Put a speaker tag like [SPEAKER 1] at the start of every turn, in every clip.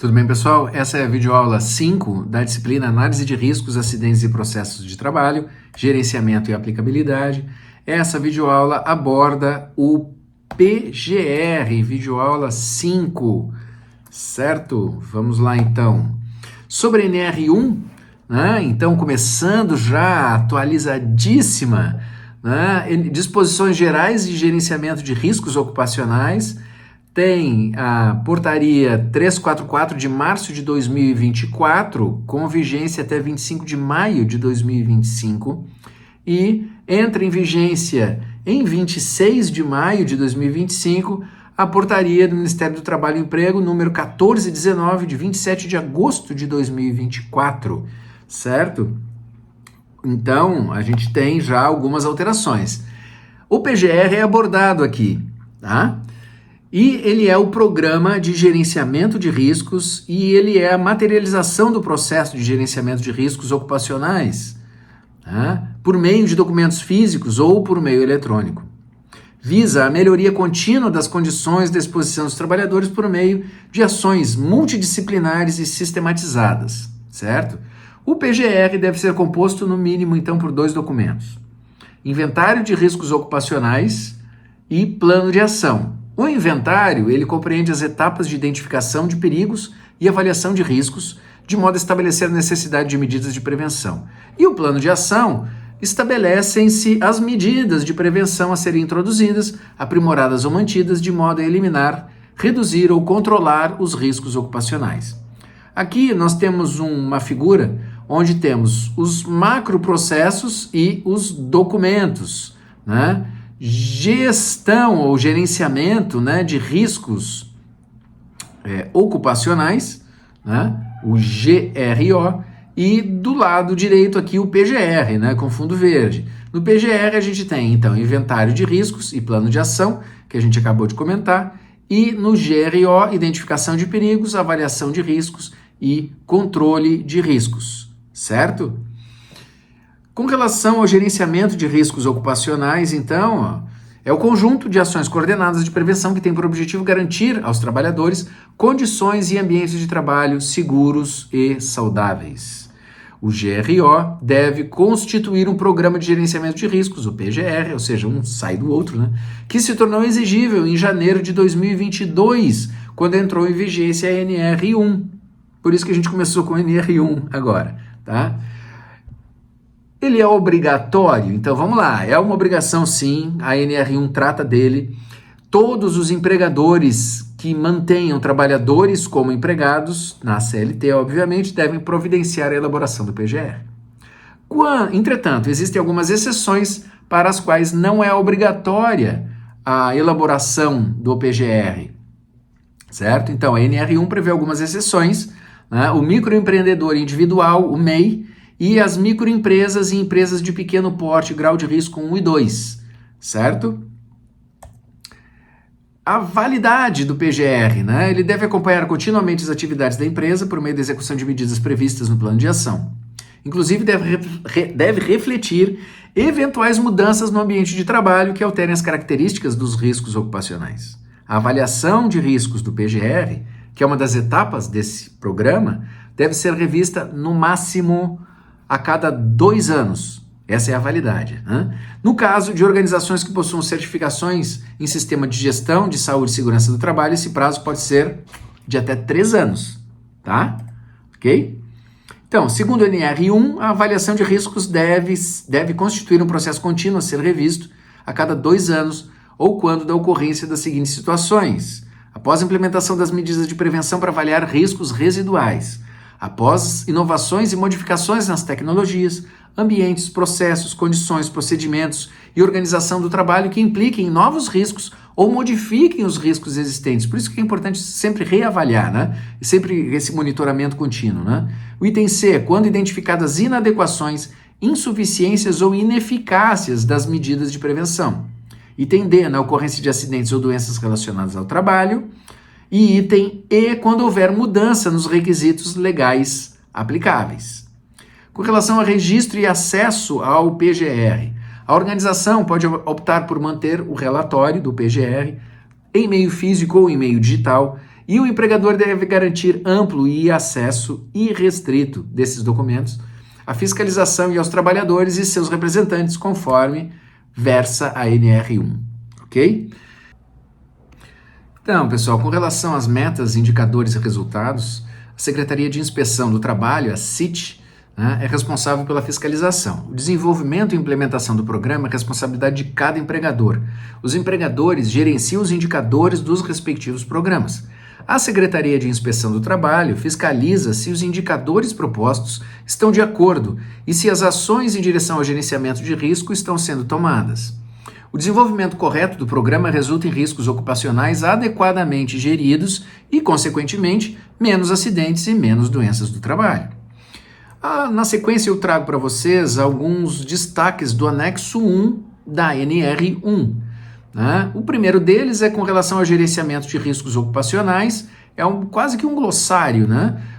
[SPEAKER 1] Tudo bem, pessoal? Essa é a videoaula 5 da disciplina Análise de Riscos, Acidentes e Processos de Trabalho, Gerenciamento e Aplicabilidade. Essa videoaula aborda o PGR, videoaula 5, certo? Vamos lá, então. Sobre NR1, né? Então, começando já, atualizadíssima, né? Disposições gerais de gerenciamento de riscos ocupacionais. Tem a portaria 344 de março de 2024, com vigência até 25 de maio de 2025, e entra em vigência em 26 de maio de 2025 a portaria do Ministério do Trabalho e Emprego número 1419 de 27 de agosto de 2024, certo? Então, a gente tem já algumas alterações. O PGR é abordado aqui, tá? E ele é o Programa de Gerenciamento de Riscos e ele é a materialização do processo de gerenciamento de riscos ocupacionais, tá? Por meio de documentos físicos ou por meio eletrônico. Visa a melhoria contínua das condições de exposição dos trabalhadores por meio de ações multidisciplinares e sistematizadas, certo? O PGR deve ser composto no mínimo, então, por 2 documentos: Inventário de Riscos Ocupacionais e Plano de Ação. O inventário, ele compreende as etapas de identificação de perigos e avaliação de riscos, de modo a estabelecer a necessidade de medidas de prevenção. E o plano de ação estabelecem-se as medidas de prevenção a serem introduzidas, aprimoradas ou mantidas, de modo a eliminar, reduzir ou controlar os riscos ocupacionais. Aqui nós temos uma figura onde temos os macroprocessos e os documentos, né? Gestão ou gerenciamento, né, de riscos ocupacionais, né, o GRO, e do lado direito aqui o PGR, né, com fundo verde. No PGR a gente tem, então, inventário de riscos e plano de ação, que a gente acabou de comentar, e no GRO, identificação de perigos, avaliação de riscos e controle de riscos, certo? Com relação ao gerenciamento de riscos ocupacionais, então, é o conjunto de ações coordenadas de prevenção que tem por objetivo garantir aos trabalhadores condições e ambientes de trabalho seguros e saudáveis. O GRO deve constituir um programa de gerenciamento de riscos, o PGR, ou seja, um sai do outro, né, que se tornou exigível em janeiro de 2022, quando entrou em vigência a NR1. Por isso que a gente começou com a NR1 agora, tá? Ele é obrigatório? Então vamos lá, é uma obrigação sim, a NR1 trata dele. Todos os empregadores que mantenham trabalhadores como empregados, na CLT obviamente, devem providenciar a elaboração do PGR. Entretanto, existem algumas exceções para as quais não é obrigatória a elaboração do PGR, certo? Então a NR1 prevê algumas exceções, né? O microempreendedor individual, o MEI, e as microempresas e empresas de pequeno porte, grau de risco 1 e 2, certo? A validade do PGR, né? Ele deve acompanhar continuamente as atividades da empresa por meio da execução de medidas previstas no plano de ação. Inclusive, deve refletir eventuais mudanças no ambiente de trabalho que alterem as características dos riscos ocupacionais. A avaliação de riscos do PGR, que é uma das etapas desse programa, deve ser revista no máximo a cada 2 anos. Essa é a validade, né? No caso de organizações que possuam certificações em sistema de gestão de saúde e segurança do trabalho, esse prazo pode ser de até 3 anos, tá? Ok? Então, segundo o NR1, a avaliação de riscos deve constituir um processo contínuo a ser revisto a cada 2 anos ou quando da ocorrência das seguintes situações: após a implementação das medidas de prevenção para avaliar riscos residuais, após inovações e modificações nas tecnologias, ambientes, processos, condições, procedimentos e organização do trabalho que impliquem novos riscos ou modifiquem os riscos existentes. Por isso que é importante sempre reavaliar, né? E sempre esse monitoramento contínuo, né? O item C, quando identificadas inadequações, insuficiências ou ineficácias das medidas de prevenção. Item D, na ocorrência de acidentes ou doenças relacionadas ao trabalho. E item E, quando houver mudança nos requisitos legais aplicáveis. Com relação a registro e acesso ao PGR, a organização pode optar por manter o relatório do PGR em meio físico ou em meio digital e o empregador deve garantir amplo e acesso irrestrito desses documentos à fiscalização e aos trabalhadores e seus representantes, conforme versa a NR1, ok? Então, pessoal, com relação às metas, indicadores e resultados, a Secretaria de Inspeção do Trabalho, a CIT, é responsável pela fiscalização. O desenvolvimento e implementação do programa é responsabilidade de cada empregador. Os empregadores gerenciam os indicadores dos respectivos programas. A Secretaria de Inspeção do Trabalho fiscaliza se os indicadores propostos estão de acordo e se as ações em direção ao gerenciamento de risco estão sendo tomadas. O desenvolvimento correto do programa resulta em riscos ocupacionais adequadamente geridos e, consequentemente, menos acidentes e menos doenças do trabalho. Na sequência, eu trago para vocês alguns destaques do anexo 1 da NR1. O primeiro deles é com relação ao gerenciamento de riscos ocupacionais, quase que um glossário,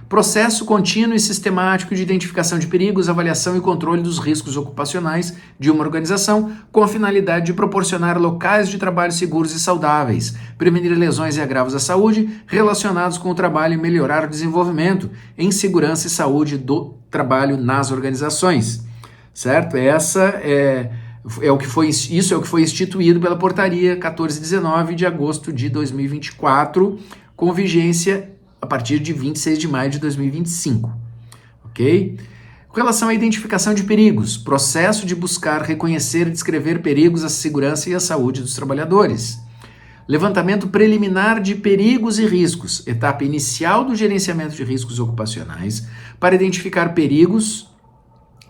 [SPEAKER 1] processo contínuo e sistemático de identificação de perigos, avaliação e controle dos riscos ocupacionais de uma organização, com a finalidade de proporcionar locais de trabalho seguros e saudáveis, prevenir lesões e agravos à saúde relacionados com o trabalho e melhorar o desenvolvimento em segurança e saúde do trabalho nas organizações, certo? Isso é o que foi instituído pela portaria 1419 de agosto de 2024, com vigência a partir de 26 de maio de 2025, ok? Com relação à identificação de perigos, processo de buscar, reconhecer e descrever perigos à segurança e à saúde dos trabalhadores. Levantamento preliminar de perigos e riscos, etapa inicial do gerenciamento de riscos ocupacionais, para identificar perigos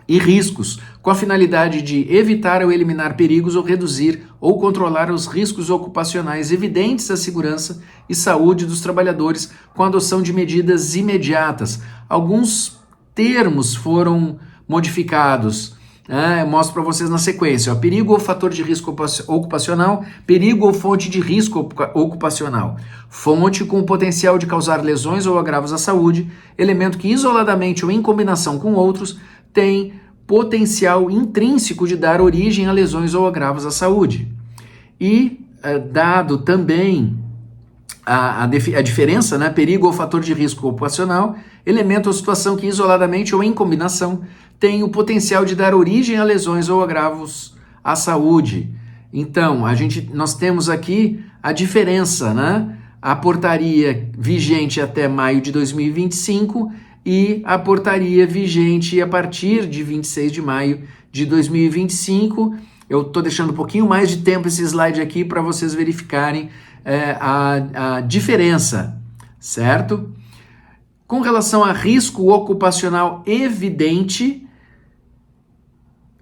[SPEAKER 1] e riscos, com a finalidade de evitar ou eliminar perigos ou reduzir ou controlar os riscos ocupacionais evidentes à segurança e saúde dos trabalhadores com a adoção de medidas imediatas. Alguns termos foram modificados. Eu mostro para vocês na sequência. Perigo ou fator de risco ocupacional, perigo ou fonte de risco ocupacional. Fonte com o potencial de causar lesões ou agravos à saúde, elemento que isoladamente ou em combinação com outros tem potencial intrínseco de dar origem a lesões ou agravos à saúde. E dado também a diferença, perigo ou fator de risco ocupacional, elemento ou situação que isoladamente ou em combinação tem o potencial de dar origem a lesões ou agravos à saúde. Então, nós temos aqui a diferença, A portaria vigente até maio de 2025 e a portaria vigente a partir de 26 de maio de 2025. Eu estou deixando um pouquinho mais de tempo esse slide aqui para vocês verificarem a diferença, certo? Com relação a risco ocupacional evidente,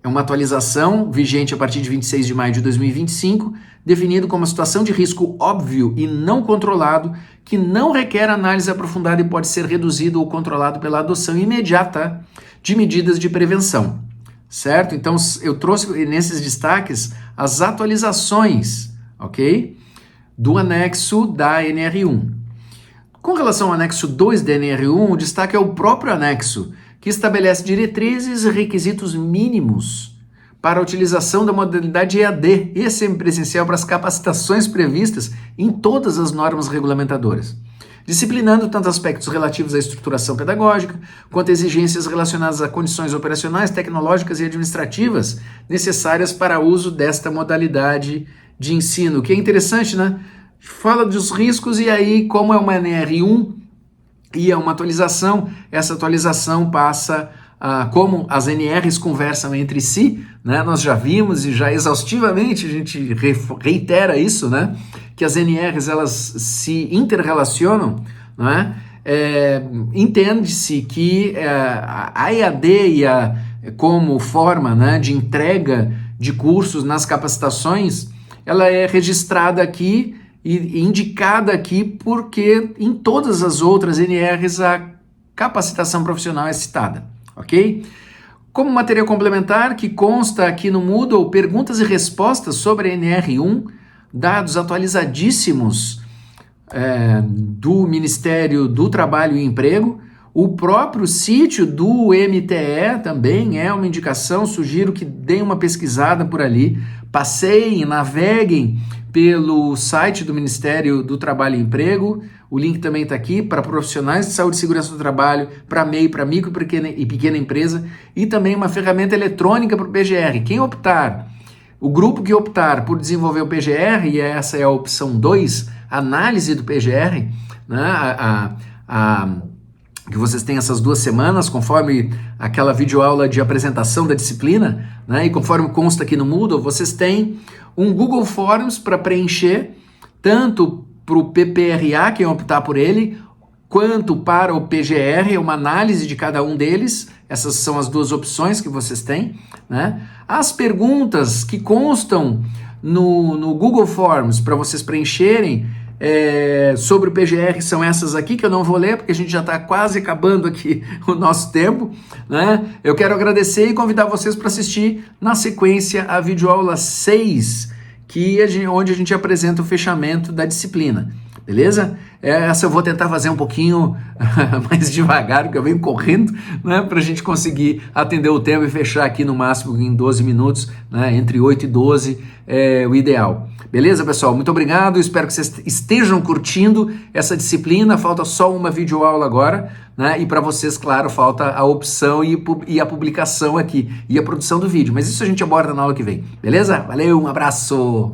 [SPEAKER 1] é uma atualização vigente a partir de 26 de maio de 2025, definido como uma situação de risco óbvio e não controlado, que não requer análise aprofundada e pode ser reduzido ou controlado pela adoção imediata de medidas de prevenção, certo? Então, eu trouxe nesses destaques as atualizações, ok? Do anexo da NR1. Com relação ao anexo 2 da NR1, o destaque é o próprio anexo, que estabelece diretrizes e requisitos mínimos para a utilização da modalidade EAD e semipresencial para as capacitações previstas em todas as normas regulamentadoras, disciplinando tanto aspectos relativos à estruturação pedagógica, quanto exigências relacionadas a condições operacionais, tecnológicas e administrativas necessárias para o uso desta modalidade de ensino, que é interessante, Fala dos riscos e aí, como é uma NR1 e é uma atualização, essa atualização passa como as NRs conversam entre si, Nós já vimos e já exaustivamente a gente reitera isso, Que as NRs elas se interrelacionam, entende-se que a EAD como forma de entrega de cursos nas capacitações, ela é registrada aqui e indicada aqui porque em todas as outras NRs a capacitação profissional é citada, ok? Como material complementar que consta aqui no Moodle, perguntas e respostas sobre a NR1, dados atualizadíssimos do Ministério do Trabalho e Emprego, o próprio sítio do MTE também é uma indicação, sugiro que deem uma pesquisada por ali, passeiem, naveguem pelo site do Ministério do Trabalho e Emprego, O link também está aqui para profissionais de saúde e segurança do trabalho, para MEI, para micro e pequena empresa, e também uma ferramenta eletrônica para o PGR. Quem optar, o grupo que optar por desenvolver o PGR, e essa é a opção 2, análise do PGR, né, que vocês têm essas 2 semanas, conforme aquela videoaula de apresentação da disciplina, né, e conforme consta aqui no Moodle, vocês têm um Google Forms para preencher, tanto para o PPRA, quem optar por ele, quanto para o PGR, uma análise de cada um deles. Essas são as 2 opções que vocês têm, né? As perguntas que constam no Google Forms para vocês preencherem sobre o PGR são essas aqui, que eu não vou ler, porque a gente já está quase acabando aqui o nosso tempo, né? Eu quero agradecer e convidar vocês para assistir na sequência a videoaula 6, onde a gente apresenta o fechamento da disciplina, beleza? Essa eu vou tentar fazer um pouquinho mais devagar, porque eu venho correndo, né, para a gente conseguir atender o tempo e fechar aqui no máximo em 12 minutos, né, entre 8 e 12 é o ideal. Beleza, pessoal? Muito obrigado, espero que vocês estejam curtindo essa disciplina, falta só uma videoaula agora, né, e para vocês, claro, falta a opção e a publicação aqui, e a produção do vídeo, mas isso a gente aborda na aula que vem, beleza? Valeu, um abraço!